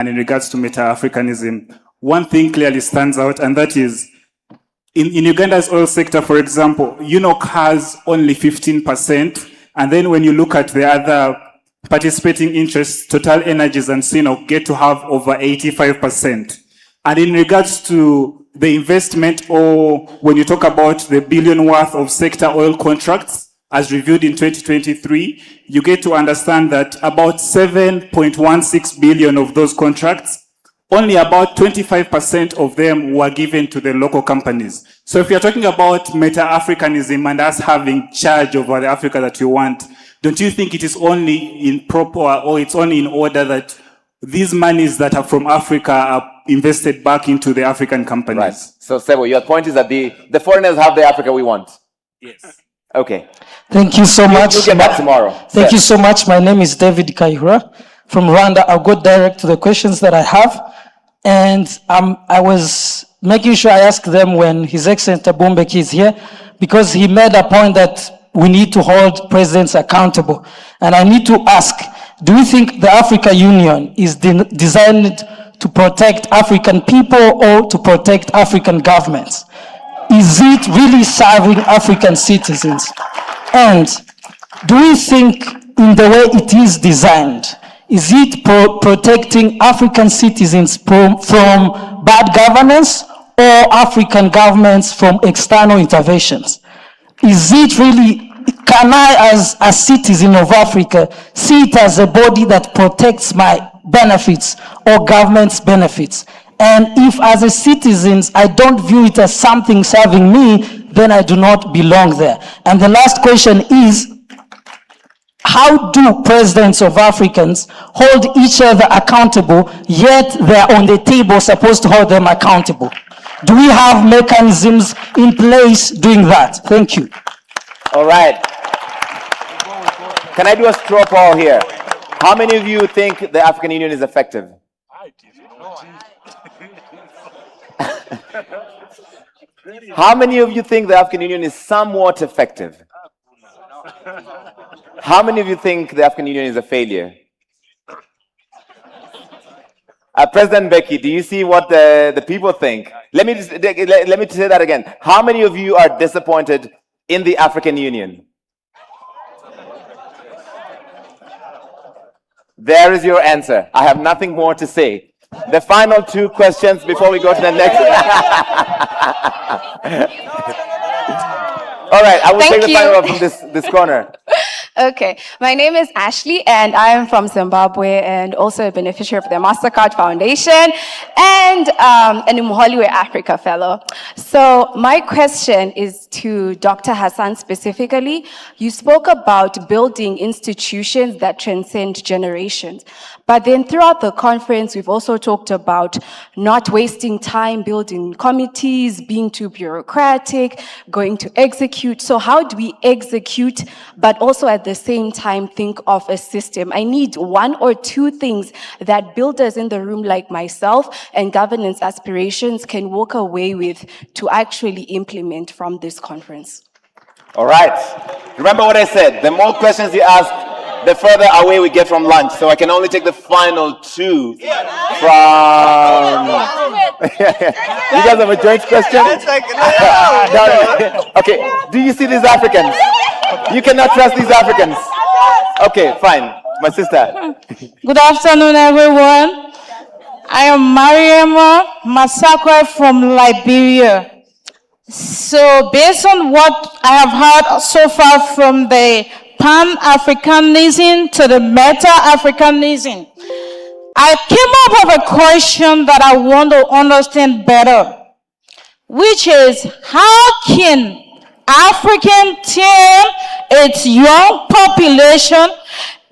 and in regards to Meta-Africanism, one thing clearly stands out, and that is in Uganda's oil sector, for example, UNOC has only 15%, and then when you look at the other participating interests, Total Energies and CNOOC get to have over 85%. And in regards to the investment, or when you talk about the billion worth of sector oil contracts, as reviewed in 2023, you get to understand that about 7.16 billion of those contracts, only about 25% of them were given to the local companies. So if you're talking about Meta-Africanism and us having charge over the Africa that you want, don't you think it is only in proper, or it's only in order that these monies that are from Africa are invested back into the African companies? Right. So Sebo, your point is that the foreigners have the Africa we want? Yes. Okay. Thank you so much. We'll get back tomorrow. Thank you so much. My name is David Kaihura from Rwanda. I'll go direct to the questions that I have. And I was making sure I ask them when His Excellency Thabo Mbeki is here, because he made a point that we need to hold presidents accountable. And I need to ask, do you think the African Union is designed to protect African people or to protect African governments? Is it really serving African citizens? And do you think in the way it is designed, is it protecting African citizens from bad governance or African governments from external interventions? Is it really, can I as a citizen of Africa see it as a body that protects my benefits or government's benefits? And if as a citizen, I don't view it as something serving me, then I do not belong there. And the last question is, how do presidents of Africans hold each other accountable, yet they're on the table supposed to hold them accountable? Do we have mechanisms in place doing that? Thank you. All right. Can I do a straw poll here? How many of you think the African Union is effective? How many of you think the African Union is somewhat effective? How many of you think the African Union is a failure? President Mbeki, do you see what the people think? Let me say that again. How many of you are disappointed in the African Union? There is your answer. I have nothing more to say. The final two questions before we go to the next. All right, I will take the final one from this corner. Okay, my name is Ashley and I am from Zimbabwe and also a beneficiary of the MasterCard Foundation and an Umuholiwe Africa Fellow. So my question is to Dr. Hassan specifically. You spoke about building institutions that transcend generations. But then throughout the conference, we've also talked about not wasting time building committees, being too bureaucratic, going to execute. So how do we execute, but also at the same time think of a system? I need one or two things that builders in the room like myself and governance aspirations can walk away with to actually implement from this conference. All right. Remember what I said. The more questions you ask, the further away we get from lunch. So I can only take the final two from... You guys have a joint question? Okay. Do you see these Africans? You cannot trust these Africans. Okay, fine. My sister. Good afternoon, everyone. I am Mariama Masakwe from Liberia. So based on what I have heard so far from the Pan-Africanism to the Meta-Africanism, I came up with a question that I want to understand better, which is how can African turn its young population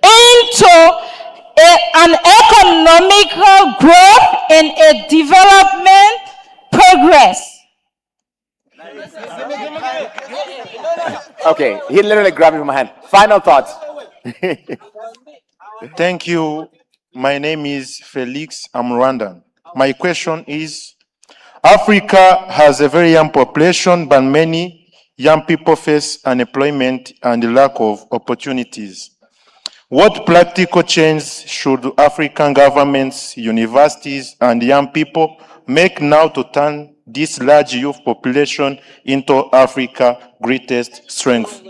into an economical growth and a development progress? Okay, he literally grabbed me from my hand. Final thoughts. Thank you. My name is Felix. I'm Rwandan. My question is, Africa has a very young population, but many young people face unemployment and lack of opportunities. What practical change should African governments, universities, and young people make now to turn this large youth population into Africa's greatest strength?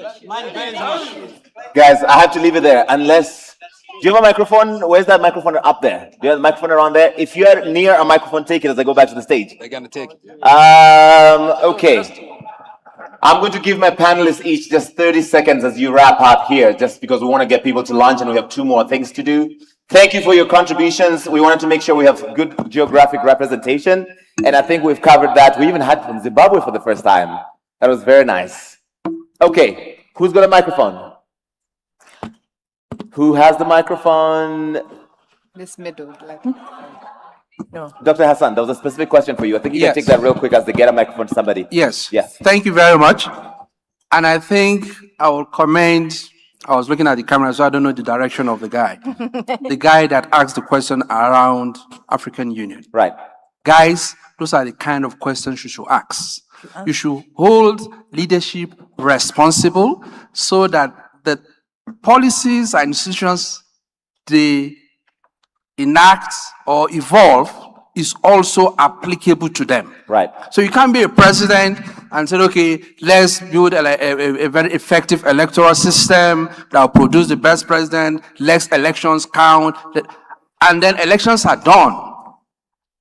Guys, I have to leave it there unless. Do you have a microphone? Where's that microphone up there? Do you have a microphone around there? If you're near a microphone, take it as I go back to the stage. They're gonna take it. Okay. I'm going to give my panelists each just 30 seconds as you wrap up here, just because we want to get people to lunch and we have 2 more things to do. Thank you for your contributions. We wanted to make sure we have good geographic representation, and I think we've covered that. We even had from Zimbabwe for the first time. That was very nice. Okay, who's got a microphone? Who has the microphone? This middle, like. No. Dr. Hassan, there was a specific question for you. I think you Yes. can take that real quick as they get a microphone to somebody. Yes. Yes. Thank you very much. And I think I will commend, I was looking at the camera, so I don't know the direction of the guy. The guy that asked the question around African Union. Right. Guys, those are the kind of questions you should ask. You should hold leadership responsible so that the policies and institutions they enact or evolve is also applicable to them. Right. So you can't be a president and say, okay, let's build a very effective electoral system that will produce the best president, let's elections count, and then elections are done,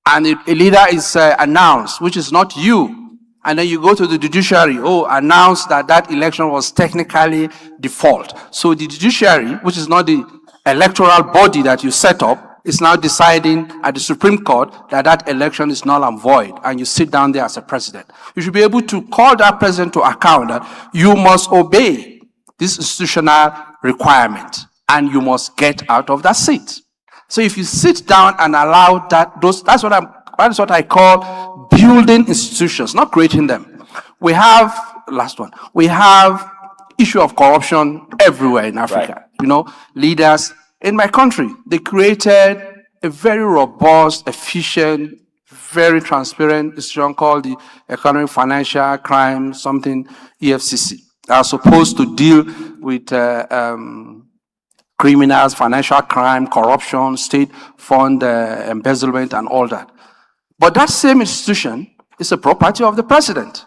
and a leader is announced, which is not you, and then you go to the judiciary, announce that that election was technically default. So the judiciary, which is not the electoral body that you set up, is now deciding at the Supreme Court that that election is null and void, and you sit down there as a president. You should be able to call that president to account that you must obey this institutional requirement, and you must get out of that seat. So if you sit down and allow that's what I call building institutions, not creating them. We have, last one, we have issue of corruption everywhere in Africa. Right. You know, leaders in my country, they created a very robust, efficient, very transparent institution called the Economic Financial Crime, something EFCC. They are supposed to deal with criminals, financial crime, corruption, state fund embezzlement, and all that. But that same institution is a property of the president.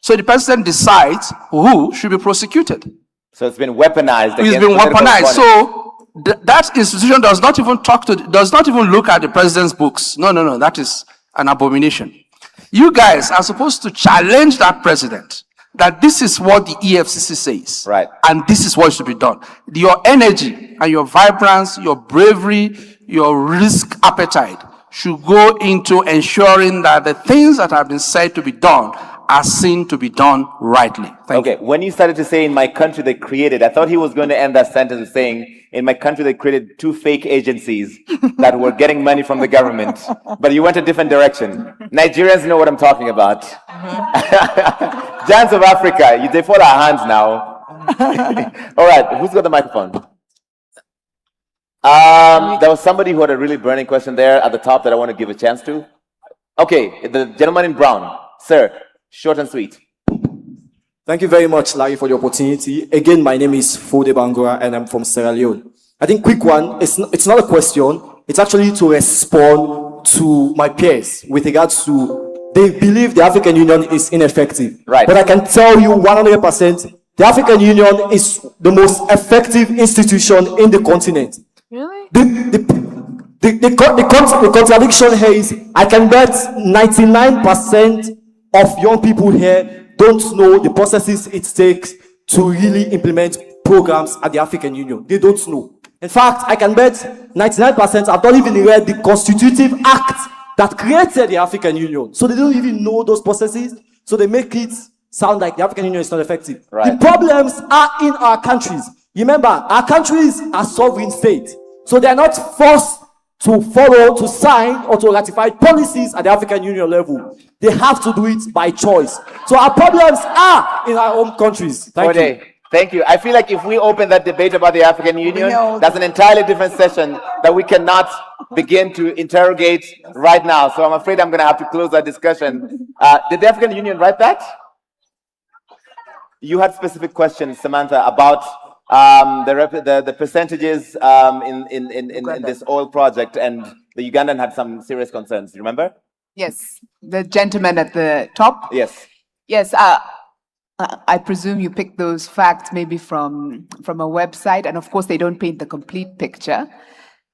So the president decides who should be prosecuted. So it's been weaponized. It's been weaponized. So that institution does not even look at the president's books. No, that is an abomination. You guys are supposed to challenge that president, that this is what the EFCC says. Right. And this is what should be done. Your energy and your vibrance, your bravery, your risk appetite should go into ensuring that the things that have been said to be done are seen to be done rightly. Thank you. Okay, when you started to say in my country they created, I thought he was going to end that sentence with saying, in my country they created 2 fake agencies that were getting money from the government. But you went a different direction. Nigerians know what I'm talking about. Giants of Africa, they fall our hands now. All right, who's got the microphone? There was somebody who had a really burning question there at the top that I want to give a chance to. Okay, the gentleman in brown. Sir, short and sweet. Thank you very much, Larry, for the opportunity. Again, my name is Fode Bangura, and I'm from Sierra Leone. I think quick one, it's not a question, it's actually to respond to my peers with regards to, they believe the African Union is ineffective. Right. But I can tell you 100%, the African Union is the most effective institution in the continent. Really? The contradiction here is, I can bet 99% of young people here don't know the processes it takes to really implement programs at the African Union. They don't know. In fact, I can bet 99% have not even read the constitutive act that created the African Union. So they don't even know those processes. So they make it sound like the African Union is not effective. Right. The problems are in our countries. Remember, our countries are sovereign states. So they are not forced to follow, to sign, or to ratify policies at the African Union level. They have to do it by choice. So our problems are in our own countries. Thank you. Thank you. I feel like if we open that debate about the African Union, that's an entirely different session that we cannot begin to interrogate right now. So I'm afraid I'm going to have to close that discussion. Did the African Union write that? You had specific questions, Samantha, about the percentages in this oil project, and the Ugandan had some serious concerns. You remember? Yes, the gentleman at the top. Yes. Yes, I presume you picked those facts maybe from a website, and of course they don't paint the complete picture.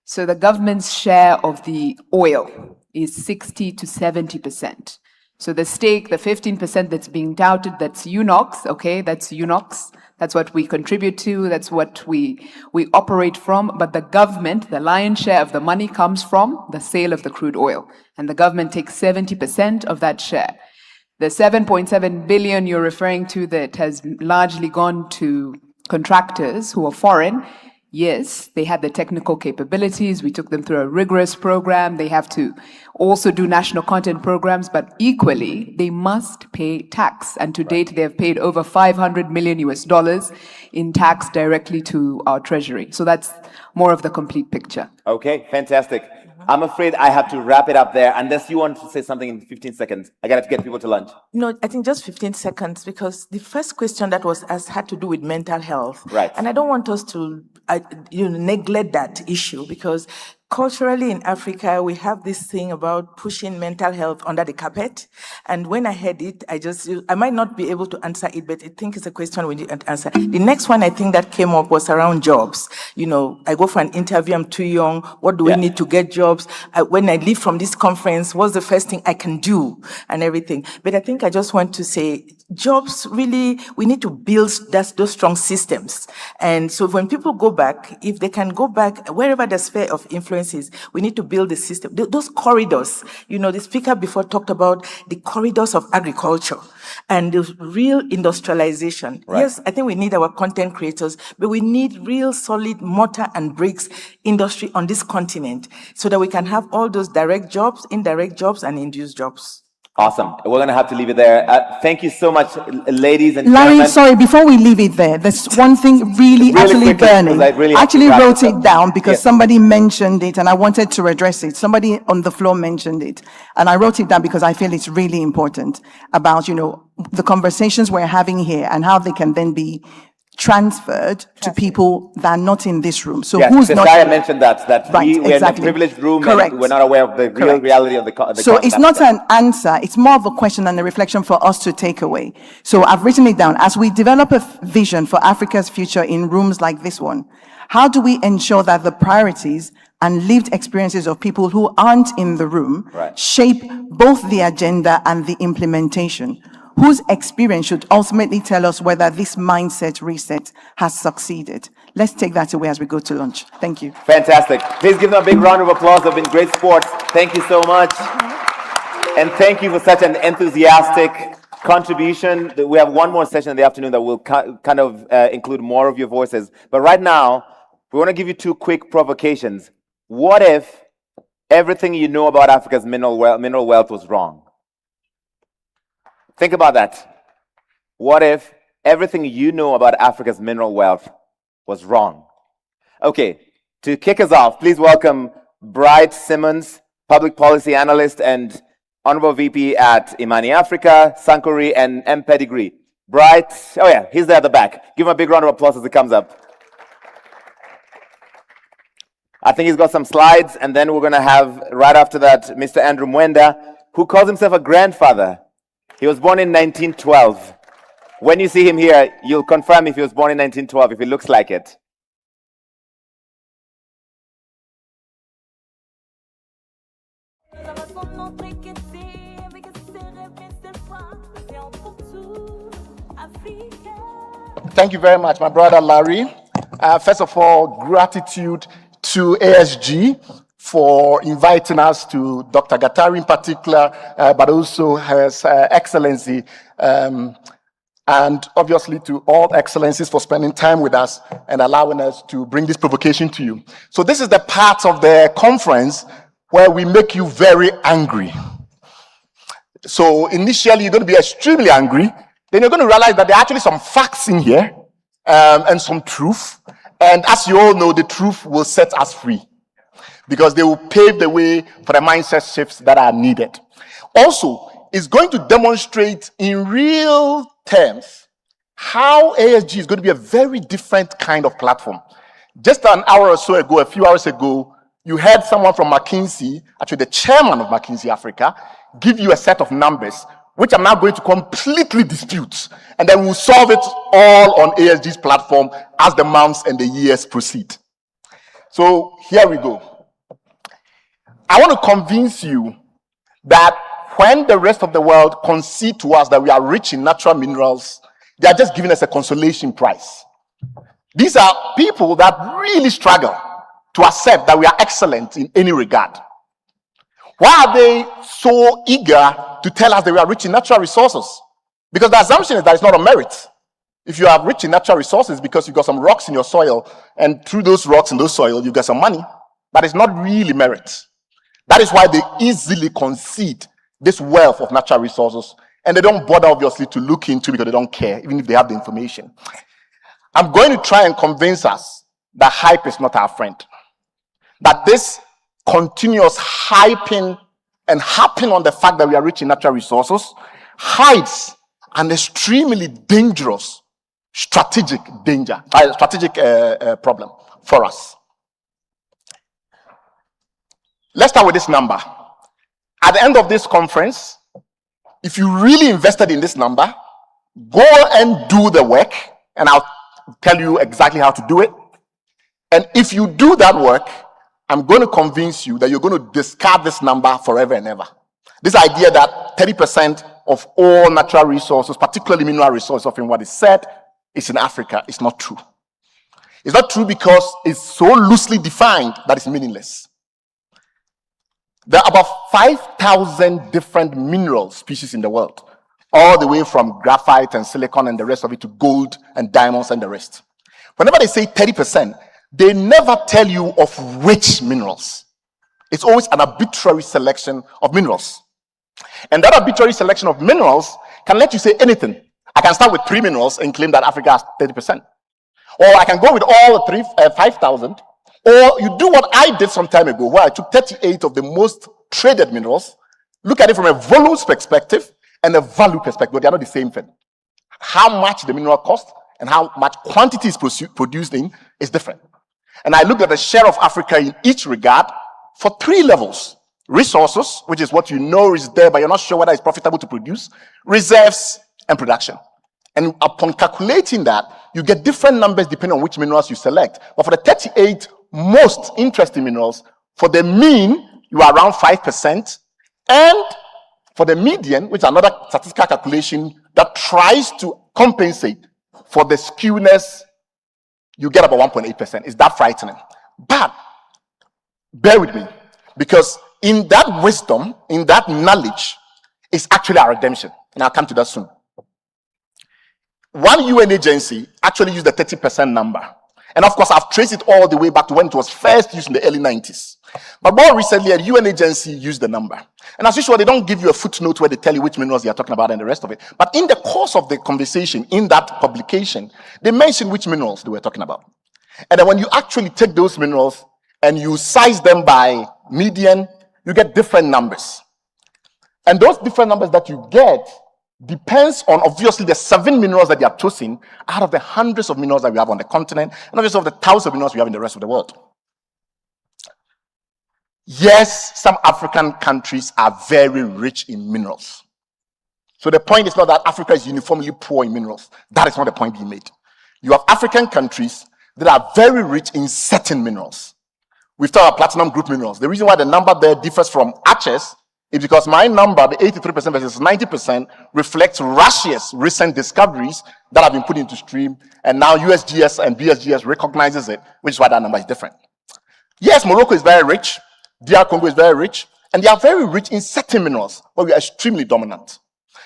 So the government's share of the oil is 60 to 70%. So the stake, the 15% that's being touted, that's UNOX, okay, that's UNOX. That's what we contribute to, that's what we operate from, but the government, the lion's share of the money comes from the sale of the crude oil, and the government takes 70% of that share. The 7.7 billion you're referring to that has largely gone to contractors who are foreign, yes, they had the technical capabilities. We took them through a rigorous program. They have to also do national content programs, but equally, they must pay tax. And to date, they have paid over $500 million in tax directly to our treasury. So that's more of the complete picture. Okay, fantastic. I'm afraid I have to wrap it up there, unless you want to say something in 15 seconds. I got to get people to lunch. No, I think just 15 seconds, because the first question that was asked had to do with mental health. Right. And I don't want us to neglect that issue, because culturally in Africa, we have this thing about pushing mental health under the carpet. And when I heard it, I might not be able to answer it, but I think it's a question we need to answer. The next one I think that came up was around jobs. I go for an interview, I'm too young. What do we need to get jobs? When I leave from this conference, what's the first thing I can do and everything? But I think I just want to say, jobs really, we need to build those strong systems. And so when people go back, if they can go back, wherever the sphere of influence is, we need to build the system. Those corridors, the speaker before talked about the corridors of agriculture and the real industrialization. Right. Yes, I think we need our content creators, but we need real solid mortar and bricks industry on this continent so that we can have all those direct jobs, indirect jobs, and induced jobs. Awesome. We're going to have to leave it there. Thank you so much, ladies and Larry, gentlemen. sorry, before we leave it there, there's one thing really actually quickly, burning. because I really I have to actually wrap wrote this up. it down because Yes. somebody mentioned it and I wanted to address it. Somebody on the floor mentioned it. And I wrote it down because I feel it's really important about, the conversations we're having here and how they can then be transferred to people that are not in this room. So Yes, who's not Cecilia here? mentioned that Right, we're in a exactly. privileged room Correct. and we're not aware of the real Correct. reality of the So it's concept. not an answer, it's more of a question and a reflection for us to take away. So I've written it down. As we develop a vision for Africa's future in rooms like this one, how do we ensure that the priorities and lived experiences of people who aren't in the room Right. shape both the agenda and the implementation? Whose experience should ultimately tell us whether this mindset reset has succeeded? Let's take that away as we go to lunch. Thank you. Fantastic. Please give them a big round of applause. They've been great sports. Thank you so much. And thank you for such an enthusiastic contribution. We have one more session in the afternoon that will kind of include more of your voices. But right now, we want to give you two quick provocations. What if everything you know about Africa's mineral wealth was wrong? Think about that. What if everything you know about Africa's mineral wealth was wrong? Okay, to kick us off, please welcome Bright Simmons, public policy analyst and honorable VP at Imani Africa, Sankori, and M Pedigree. Bright, oh yeah, he's there at the back. Give him a big round of applause as he comes up. I think he's got some slides, and then we're going to have, right after that, Mr. Andrew Mwenda, who calls himself a grandfather. He was born in 1912. When you see him here, you'll confirm if he was born in 1912, if he looks like it. Thank you very much, my brother Larry. First of all, gratitude to ASG for inviting us, to Dr. Gattari in particular, but also His Excellency, and obviously to all excellencies for spending time with us and allowing us to bring this provocation to you. So this is the part of the conference where we make you very angry. So initially you're going to be extremely angry, then you're going to realize that there are actually some facts in here and some truth. And as you all know, the truth will set us free, because they will pave the way for the mindset shifts that are needed. Also, it's going to demonstrate in real terms how ASG is going to be a very different kind of platform. Just an hour or so ago, a few hours ago, you heard someone from McKinsey, actually the chairman of McKinsey Africa, give you a set of numbers, which I'm now going to completely dispute. And then we'll solve it all on ASG's platform as the months and the years proceed. So here we go. I want to convince you that when the rest of the world concede to us that we are rich in natural minerals, they are just giving us a consolation prize. These are people that really struggle to accept that we are excellent in any regard. Why are they so eager to tell us that we are rich in natural resources? Because the assumption is that it's not a merit. If you are rich in natural resources because you got some rocks in your soil, and through those rocks in those soil, you get some money, but it's not really merit. That is why they easily concede this wealth of natural resources, and they don't bother, obviously, to look into because they don't care, even if they have the information. I'm going to try and convince us that hype is not our friend. That this continuous hyping and harping on the fact that we are rich in natural resources hides an extremely dangerous strategic problem for us. Let's start with this number. At the end of this conference, if you really invested in this number, go and do the work, and I'll tell you exactly how to do it. And if you do that work, I'm going to convince you that you're going to discard this number forever and ever. This idea that 30% of all natural resources, particularly mineral resources, often what is said, is in Africa, is not true. It's not true because it's so loosely defined that it's meaningless. There are about 5,000 different mineral species in the world, all the way from graphite and silicon and the rest of it to gold and diamonds and the rest. Whenever they say 30%, they never tell you of which minerals. It's always an arbitrary selection of minerals. And that arbitrary selection of minerals can let you say anything. I can start with 3 minerals and claim that Africa has 30%. Or I can go with all the 5,000. Or you do what I did some time ago, where I took 38 of the most traded minerals, look at it from a volume perspective and a value perspective, but they are not the same thing. How much the mineral cost and how much quantity is produced in is different. And I looked at the share of Africa in each regard for 3 levels. Resources, which is what you know is there, but you're not sure whether it's profitable to produce. Reserves and production. And upon calculating that, you get different numbers depending on which minerals you select. But for the 38 most interesting minerals, for the mean, you are around 5%. And for the median, which is another statistical calculation that tries to compensate for the skewness, you get about 1.8%. Is that frightening? But bear with me, because in that wisdom, in that knowledge, is actually our redemption. And I'll come to that soon. One UN agency actually used the 30% number. And of course, I've traced it all the way back to when it was first used in the early 90s. But more recently, a UN agency used the number. And as usual, they don't give you a footnote where they tell you which minerals they are talking about and the rest of it. But in the course of the conversation, in that publication, they mentioned which minerals they were talking about. And then when you actually take those minerals and you size them by median, you get different numbers. And those different numbers that you get depends on, obviously, the 7 minerals that they are choosing out of the hundreds of minerals that we have on the continent, and obviously of the thousands of minerals we have in the rest of the world. Yes, some African countries are very rich in minerals. So the point is not that Africa is uniformly poor in minerals. That is not the point being made. You have African countries that are very rich in certain minerals. We've talked about platinum group minerals. The reason why the number there differs from Arches is because my number, the 83% versus 90%, reflects Russia's recent discoveries that have been put into stream, and now USGS and BSGS recognizes it, which is why that number is different. Yes, Morocco is very rich, DR Congo is very rich, and they are very rich in certain minerals, but we are extremely dominant.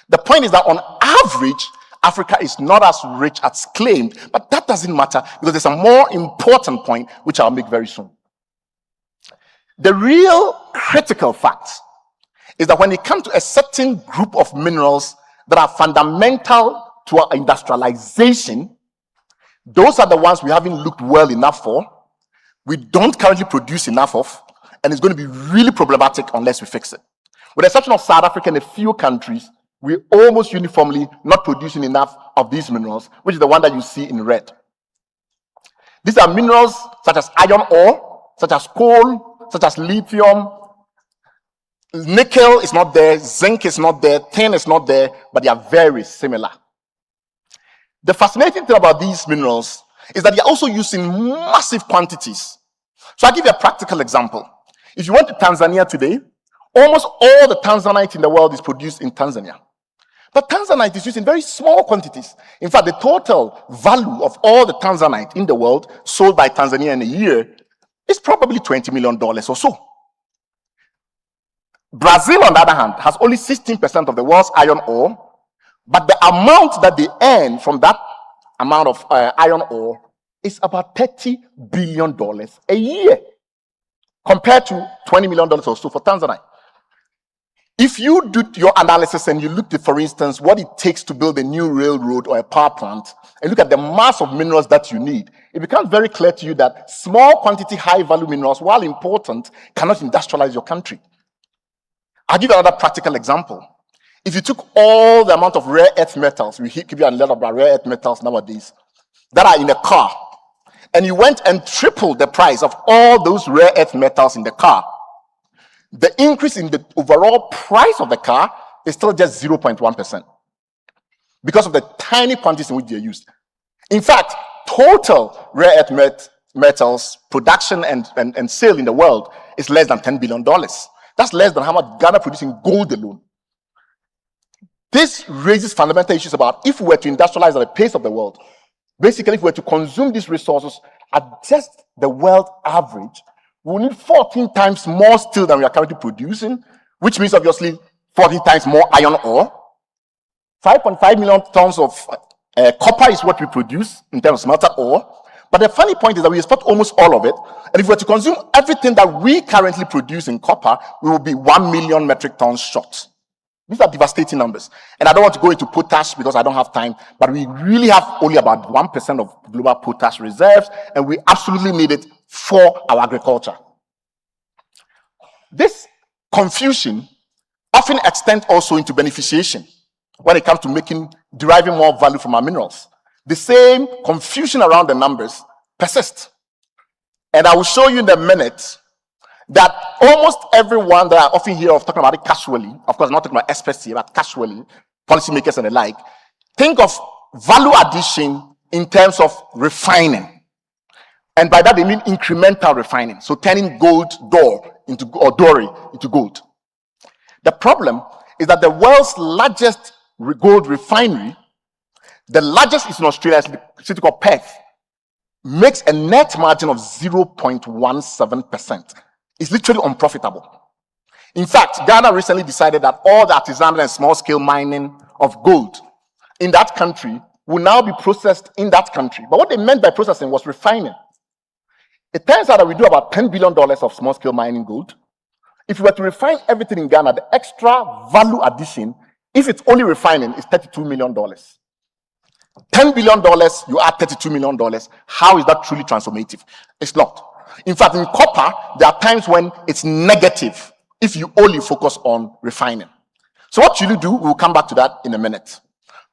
The point is that on average, Africa is not as rich as claimed, but that doesn't matter because there's a more important point which I'll make very soon. The real critical fact is that when it comes to a certain group of minerals that are fundamental to our industrialization, those are the ones we haven't looked well enough for, we don't currently produce enough of, and it's going to be really problematic unless we fix it. With the exception of South Africa and a few countries, we're almost uniformly not producing enough of these minerals, which is the one that you see in red. These are minerals such as iron ore, such as coal, such as lithium. Nickel is not there, zinc is not there, tin is not there, but they are very similar. The fascinating thing about these minerals is that they are also used in massive quantities. So I'll give you a practical example. If you went to Tanzania today, almost all the Tanzanite in the world is produced in Tanzania. But Tanzanite is used in very small quantities. In fact, the total value of all the Tanzanite in the world sold by Tanzania in a year is probably $20 million or so. Brazil, on the other hand, has only 16% of the world's iron ore, but the amount that they earn from that amount of iron ore is about $30 billion a year, compared to $20 million or so for Tanzania. If you do your analysis and you look at, for instance, what it takes to build a new railroad or a power plant, and look at the mass of minerals that you need, it becomes very clear to you that small quantity, high-value minerals, while important, cannot industrialize your country. I'll give you another practical example. If you took all the amount of rare earth metals, we give you a lot of rare earth metals nowadays, that are in a car, and you went and tripled the price of all those rare earth metals in the car, the increase in the overall price of the car is still just 0.1% because of the tiny quantities in which they're used. In fact, total rare earth metals production and sale in the world is less than $10 billion. That's less than how much Ghana producing gold alone. This raises fundamental issues about if we were to industrialize at the pace of the world, basically if we were to consume these resources at just the world average, we need 14 times more steel than we are currently producing, which means obviously 14 times more iron ore. 5.5 million tons of copper is what we produce in terms of smelter ore. But the funny point is that we export almost all of it. And if we were to consume everything that we currently produce in copper, we will be 1 million metric tons short. These are devastating numbers. And I don't want to go into potash because I don't have time, but we really have only about 1% of global potash reserves, and we absolutely need it for our agriculture. This confusion often extends also into beneficiation when it comes to deriving more value from our minerals. The same confusion around the numbers persists. And I will show you in a minute that almost everyone that I often hear of talking about it casually, of course, not talking about experts here, but casually, policymakers and the like, think of value addition in terms of refining. And by that, they mean incremental refining. So turning gold doré into gold. The problem is that the world's largest gold refinery, the largest is in Australia, it's a city called Perth, makes a net margin of 0.17%. It's literally unprofitable. In fact, Ghana recently decided that all the artisanal and small-scale mining of gold in that country will now be processed in that country. But what they meant by processing was refining. It turns out that we do about $10 billion of small-scale mining gold. If we were to refine everything in Ghana, the extra value addition, if it's only refining, is $32 million. $10 billion, you add $32 million. How is that truly transformative? It's not. In fact, in copper, there are times when it's negative if you only focus on refining. So what should you do? We'll come back to that in a minute.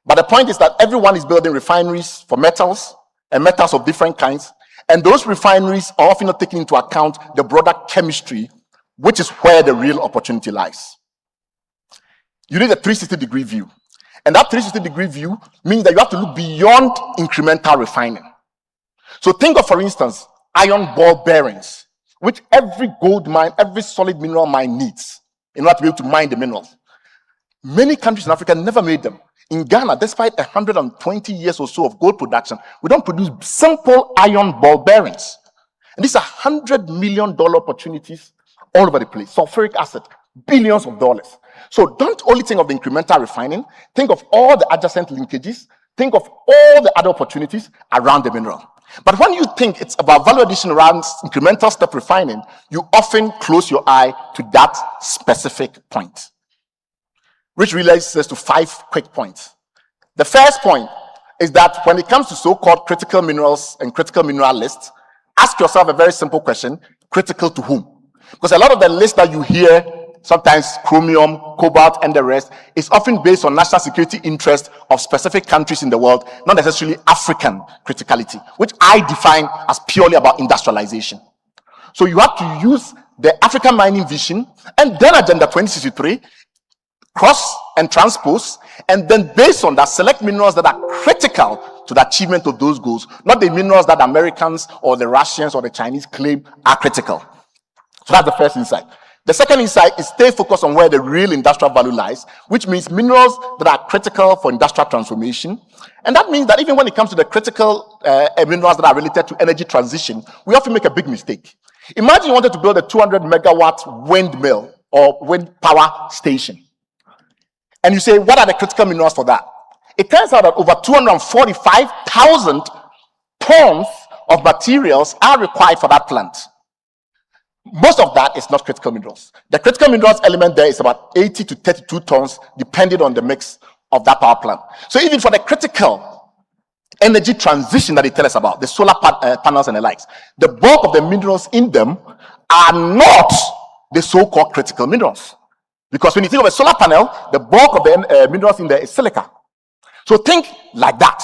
But the point is that everyone is building refineries for metals and metals of different kinds. And those refineries are often not taking into account the broader chemistry, which is where the real opportunity lies. You need a 360-degree view. And that 360-degree view means that you have to look beyond incremental refining. So think of, for instance, iron ball bearings, which every gold mine, every solid mineral mine needs in order to be able to mine the minerals. Many countries in Africa never made them. In Ghana, despite 120 years or so of gold production, we don't produce simple iron ball bearings. And these are $100 million opportunities all over the place. Sulfuric acid, billions of dollars. So don't only think of the incremental refining, think of all the adjacent linkages, think of all the other opportunities around the mineral. But when you think it's about value addition around incremental step refining, you often close your eye to that specific point. Which relates us to 5 quick points. The first point is that when it comes to so-called critical minerals and critical mineral lists, ask yourself a very simple question: critical to whom? Because a lot of the lists that you hear sometimes chromium, cobalt, and the rest, is often based on national security interests of specific countries in the world, not necessarily African criticality, which I define as purely about industrialization. So you have to use the African mining vision and then Agenda 2063, cross and transpose, and then based on that, select minerals that are critical to the achievement of those goals, not the minerals that Americans or the Russians or the Chinese claim are critical. So that's the first insight. The second insight is stay focused on where the real industrial value lies, which means minerals that are critical for industrial transformation. And that means that even when it comes to the critical minerals that are related to energy transition, we often make a big mistake. Imagine you wanted to build a 200 megawatt windmill or wind power station. And you say, what are the critical minerals for that? It turns out that over 245,000 tons of materials are required for that plant. Most of that is not critical minerals. The critical minerals element there is about 80 to 32 tons, depending on the mix of that power plant. So even for the critical energy transition that they tell us about, the solar panels and the likes, the bulk of the minerals in them are not the so-called critical minerals. Because when you think of a solar panel, the bulk of the minerals in there is silica. So think like that.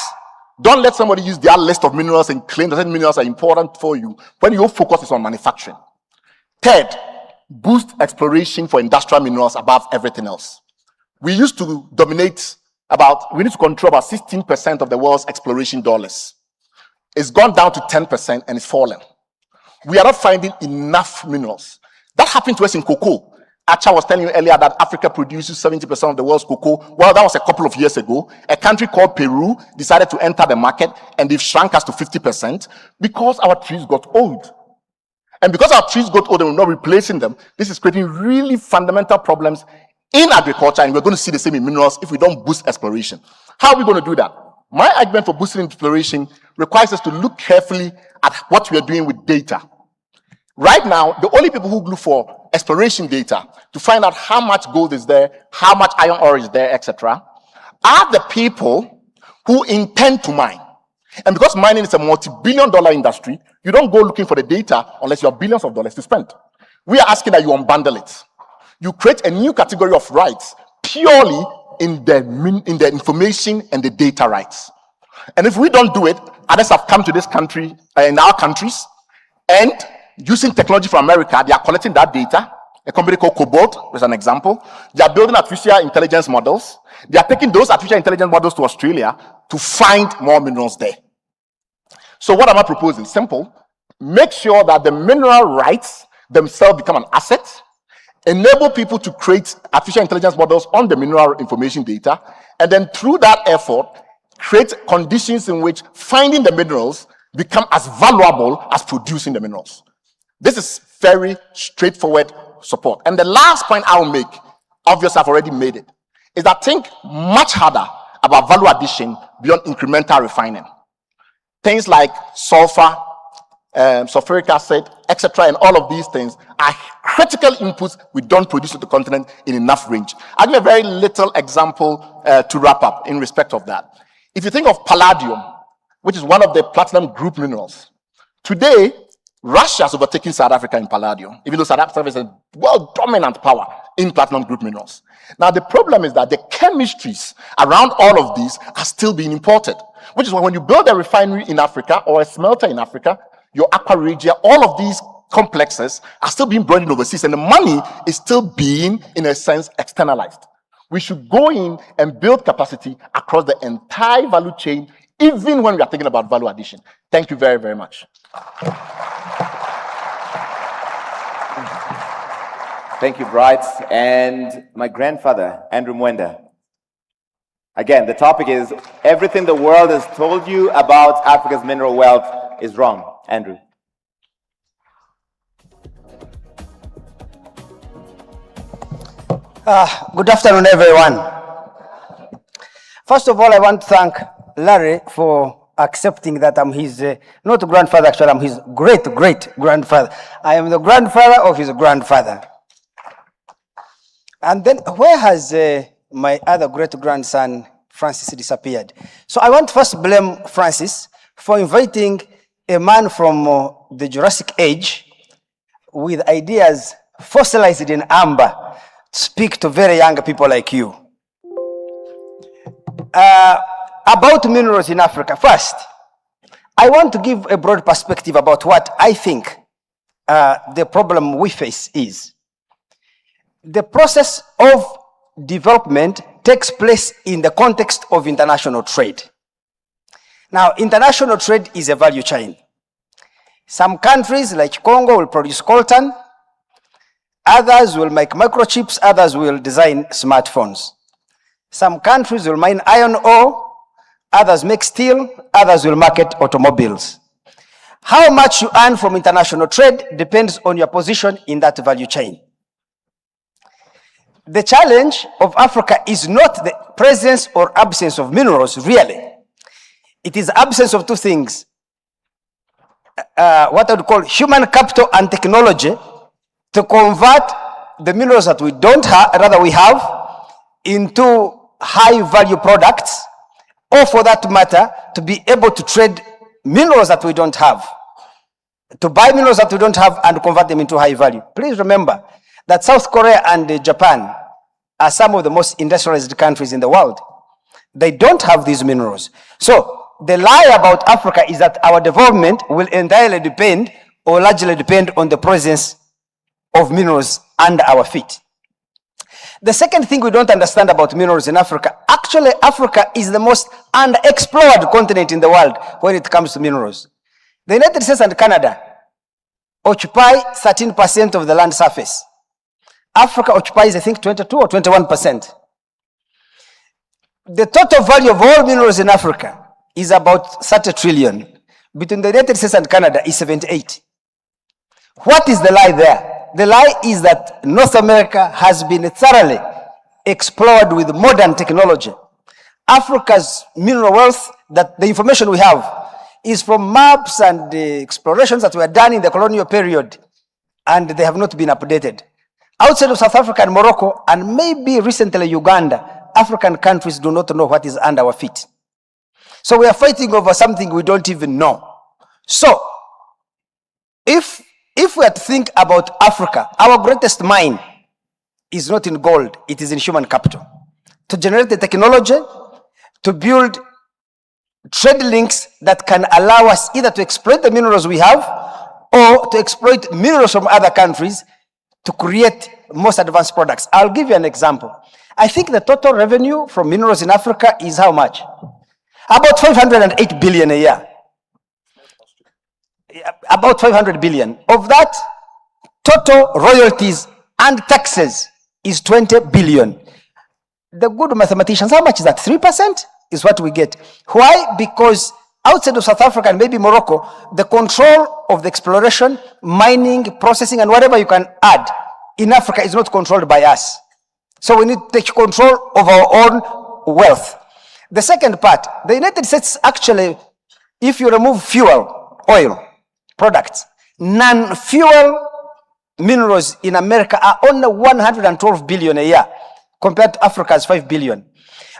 Don't let somebody use their list of minerals and claim that certain minerals are important for you when your focus is on manufacturing. Third, boost exploration for industrial minerals above everything else. We used to we need to control about 16% of the world's exploration dollars. It's gone down to 10% and it's fallen. We are not finding enough minerals. That happened to us in cocoa. Acha was telling you earlier that Africa produces 70% of the world's cocoa. Well, that was a couple of years ago. A country called Peru decided to enter the market and they've shrunk us to 50% because our trees got old. And because our trees got old and we're not replacing them, this is creating really fundamental problems in agriculture, and we're going to see the same in minerals if we don't boost exploration. How are we going to do that? My argument for boosting exploration requires us to look carefully at what we are doing with data. Right now, the only people who look for exploration data to find out how much gold is there, how much iron ore is there, etc., are the people who intend to mine. And because mining is a multi-billion-dollar industry, you don't go looking for the data unless you have billions of dollars to spend. We are asking that you unbundle it. You create a new category of rights purely in the information and the data rights. And if we don't do it, others have come to this country, in our countries, and using technology from America, they are collecting that data. A company called Cobalt is an example. They are building artificial intelligence models. They are taking those artificial intelligence models to Australia to find more minerals there. So what am I proposing? Simple. Make sure that the mineral rights themselves become an asset. Enable people to create artificial intelligence models on the mineral information data. And then through that effort, create conditions in which finding the minerals become as valuable as producing the minerals. This is very straightforward support. And the last point I will make, obviously I've already made it, is that think much harder about value addition beyond incremental refining. Things like sulfur, sulfuric acid, etc., and all of these things are critical inputs we don't produce to the continent in enough range. I'll give a very little example to wrap up in respect of that. If you think of palladium, which is one of the platinum group minerals, today, Russia has overtaken South Africa in palladium, even though South Africa is a world-dominant power in platinum group minerals. Now, the problem is that the chemistries around all of these are still being imported, which is why when you build a refinery in Africa or a smelter in Africa, your Aqua Regia, all of these complexes are still being brought in overseas, and the money is still being, in a sense, externalized. We should go in and build capacity across the entire value chain, even when we are thinking about value addition. Thank you very, very much. Thank you, Bright. And my grandfather, Andrew Mwenda. Again, the topic is everything the world has told you about Africa's mineral wealth is wrong. Andrew. Good afternoon, everyone. First of all, I want to thank Larry for accepting that I'm his, not grandfather, actually, I'm his great-great-grandfather. I am the grandfather of his grandfather. And then, where has my other great-grandson, Francis, disappeared? So I want to first blame Francis for inviting a man from the Jurassic Age with ideas fossilized in amber speak to very young people like you. About minerals in Africa. First, I want to give a broad perspective about what I think the problem we face is. The process of development takes place in the context of international trade. Now, international trade is a value chain. Some countries like Congo will produce coltan, others will make microchips, others will design smartphones. Some countries will mine iron ore, others make steel, others will market automobiles. How much you earn from international trade depends on your position in that value chain. The challenge of Africa is not the presence or absence of minerals, really. It is absence of two things. What I would call human capital and technology to convert the minerals that we don't have, rather we have, into high value products, or for that matter, to be able to trade minerals that we don't have, to buy minerals that we don't have and convert them into high value. Please remember that South Korea and Japan are some of the most industrialized countries in the world. They don't have these minerals. So the lie about Africa is that our development will entirely depend or largely depend on the presence of minerals under our feet. The second thing we don't understand about minerals in Africa, actually Africa is the most underexplored continent in the world when it comes to minerals. The United States and Canada occupy 13% of the land surface. Africa occupies, I think, 22 or 21%. The total value of all minerals in Africa is about 30 trillion. Between the United States and Canada is 78. What is the lie there? The lie is that North America has been thoroughly explored with modern technology. Africa's mineral wealth, that the information we have, is from maps and explorations that were done in the colonial period, and they have not been updated. Outside of South Africa and Morocco, and maybe recently Uganda, African countries do not know what is under our feet. So we are fighting over something we don't even know. So, if we are to think about Africa, our greatest mine is not in gold, it is in human capital. To generate the technology, to build trade links that can allow us either to exploit the minerals we have or to exploit minerals from other countries to create most advanced products. I'll give you an example. I think the total revenue from minerals in Africa is how much? About 508 billion a year. About 500 billion. Of that, total royalties and taxes is 20 billion. The good mathematicians, how much is that? 3% is what we get. Why? Because outside of South Africa and maybe Morocco, the control of the exploration, mining, processing, and whatever you can add in Africa is not controlled by us. So we need to take control of our own wealth. The second part, the United States actually, if you remove fuel, oil, products, non-fuel minerals in America are only 112 billion a year compared to Africa's 5 billion.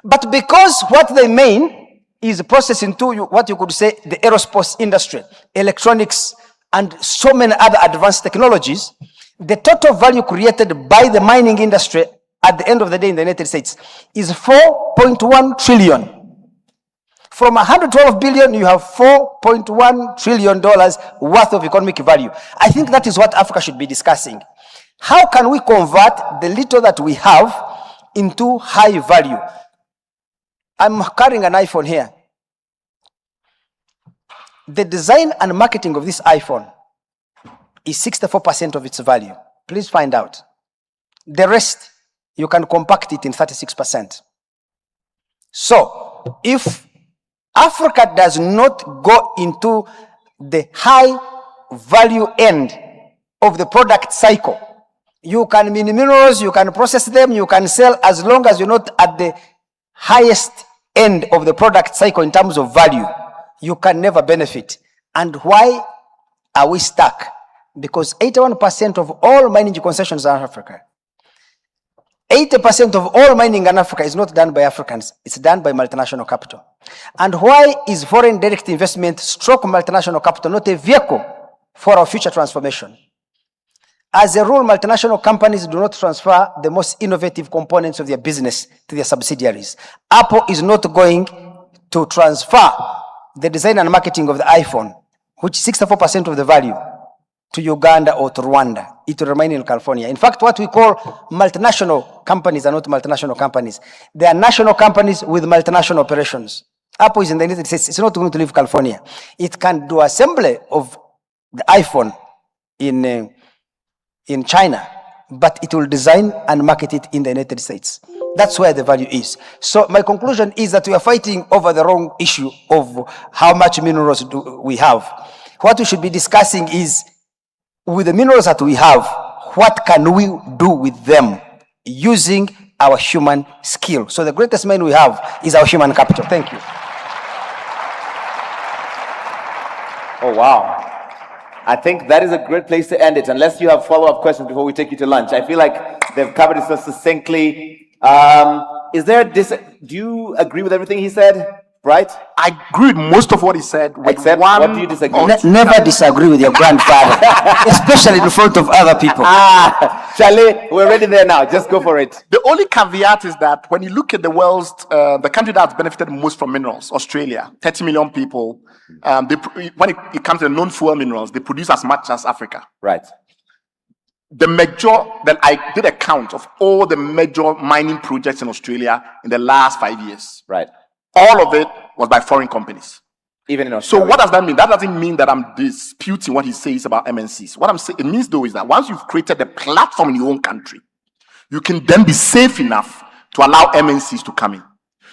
But because what they mean is processed into what you could say the aerospace industry, electronics, and so many other advanced technologies, the total value created by the mining industry at the end of the day in the United States is 4.1 trillion. From 112 billion, you have $4.1 trillion worth of economic value. I think that is what Africa should be discussing. How can we convert the little that we have into high value? I'm carrying an iPhone here. The design and marketing of this iPhone is 64% of its value. Please find out. The rest, you can compact it in 36%. So, if Africa does not go into the high value end of the product cycle, you can mine minerals, you can process them, you can sell, as long as you're not at the highest end of the product cycle in terms of value, you can never benefit. And why are we stuck? Because 81% of all mining concessions in Africa, 80% of all mining in Africa is not done by Africans, it's done by multinational capital. And why is foreign direct investment stroke multinational capital not a vehicle for our future transformation? As a rule, multinational companies do not transfer the most innovative components of their business to their subsidiaries. Apple is not going to transfer the design and marketing of the iPhone, which is 64% of the value, to Uganda or to Rwanda. It will remain in California. In fact, what we call multinational companies are not multinational companies. They are national companies with multinational operations. Apple is in the United States. It's not going to leave California. It can do assembly of the iPhone in China, but it will design and market it in the United States. That's where the value is. So my conclusion is that we are fighting over the wrong issue of how much minerals do we have. What we should be discussing is, with the minerals that we have, what can we do with them using our human skill? So the greatest man we have is our human capital. Thank you. Oh, wow. I think that is a great place to end it, unless you have follow-up questions before we take you to lunch. I feel like they've covered it so succinctly. Do you agree with everything he said, Bright? I agree with most of what he said. Except, what do you disagree? Never disagree with your grandfather, especially in front of other people. Charlie, we're ready there now. Just go for it. The only caveat is that when you look at the world's, the country that's benefited most from minerals, Australia, 30 million people, when it comes to the non-fuel minerals, they produce as much as Africa. Right. Then I did a count of all the major mining projects in Australia in the last 5 years. Right. All of it was by foreign companies. Even in Australia. So what does that mean? That doesn't mean that I'm disputing what he says about MNCs. What I'm saying, it means though is that once you've created a platform in your own country, you can then be safe enough to allow MNCs to come in.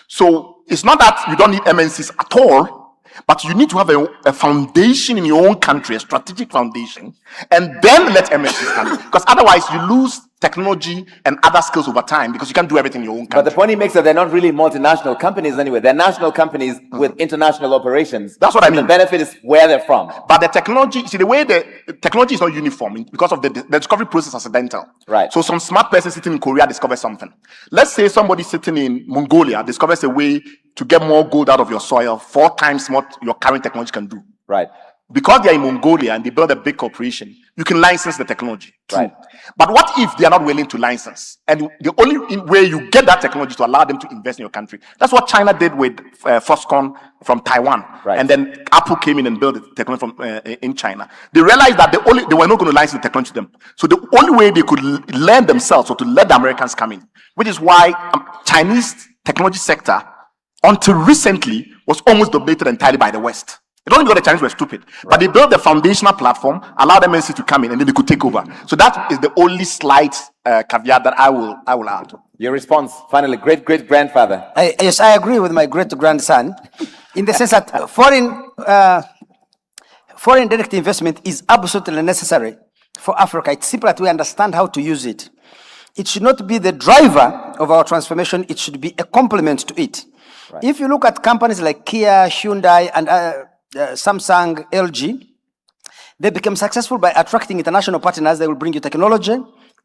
So it's not that you don't need MNCs at all, but you need to have a foundation in your own country, a strategic foundation, and then let MNCs come in. Because otherwise you lose technology and other skills over time because you can't do everything in your own country. But the point he makes is that they're not really multinational companies anyway. They're national companies with international operations. That's what I mean. The benefit is where they're from. But the technology, see, the way the technology is not uniform because of the discovery process is accidental. Right. So some smart person sitting in Korea discovers something. Let's say somebody sitting in Mongolia discovers a way to get more gold out of your soil 4 times what your current technology can do. Right. Because they are in Mongolia and they build a big corporation, you can license the technology. True. Right. But what if they are not willing to license? And the only way you get that technology to allow them to invest in your country. That's what China did with Foxconn from Taiwan. Right. And then Apple came in and built the technology from in China. They realized that they were not going to license the technology to them. So the only way they could learn themselves was to let the Americans come in, which is why Chinese technology sector, until recently, was almost dominated entirely by the West. It wasn't because the Chinese were stupid, but they built the foundational platform, allowed MNC to come in, and then they could take over. So that is the only slight caveat that I will add. Your response, finally, great-great-grandfather. Yes, I agree with my great-grandson in the sense that foreign direct investment is absolutely necessary for Africa. It's simple that we understand how to use it. It should not be the driver of our transformation. It should be a complement to it. Right. If you look at companies like Kia, Hyundai, and Samsung, LG, they became successful by attracting international partners. They will bring you technology,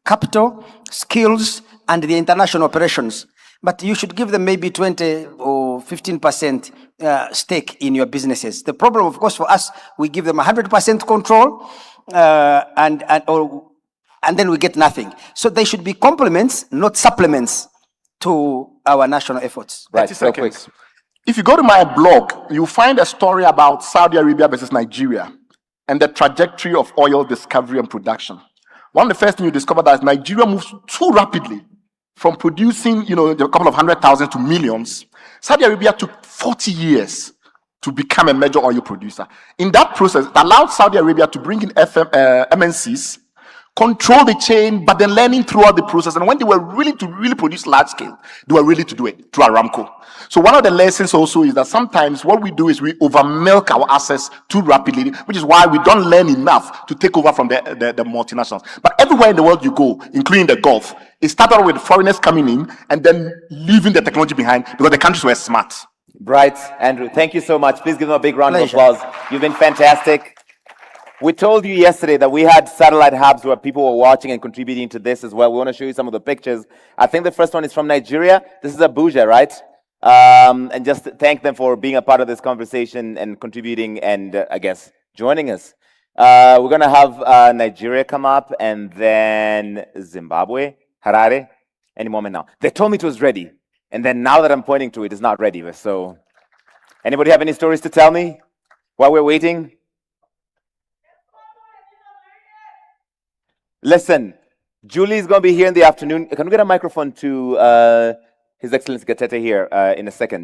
capital, skills, and the international operations. But you should give them maybe 20 or 15% stake in your businesses. The problem, of course, for us, we give them 100% control, and then we get nothing. So they should be complements, not supplements to our national efforts. Right, 30 seconds. If you go to my blog, you'll find a story about Saudi Arabia versus Nigeria and the trajectory of oil discovery and production. One of the first things you discover that Nigeria moves too rapidly from producing, a couple of 100,000 to millions. Saudi Arabia took 40 years to become a major oil producer. In that process, it allowed Saudi Arabia to bring in MNCs, control the chain, but then learning throughout the process. And when they were willing to really produce large scale, they were ready to do it through Aramco. So one of the lessons also is that sometimes what we do is we overmilk our assets too rapidly, which is why we don't learn enough to take over from the multinationals. But everywhere in the world you go, including the Gulf, it started with foreigners coming in and then leaving the technology behind because the countries were smart. Bright, Andrew, thank you so much. Please give them a big round of applause. You've been fantastic. We told you yesterday that we had satellite hubs where people were watching and contributing to this as well. We want to show you some of the pictures. I think the first one is from Nigeria. This is Abuja, right? And just thank them for being a part of this conversation and contributing and, I guess, joining us. We're going to have Nigeria come up and then Zimbabwe, Harare, any moment now. They told me it was ready. And then now that I'm pointing to it, it's not ready. So, anybody have any stories to tell me while we're waiting? Listen, Julie is going to be here in the afternoon. Can we get a microphone to His Excellency Gatete here in a second?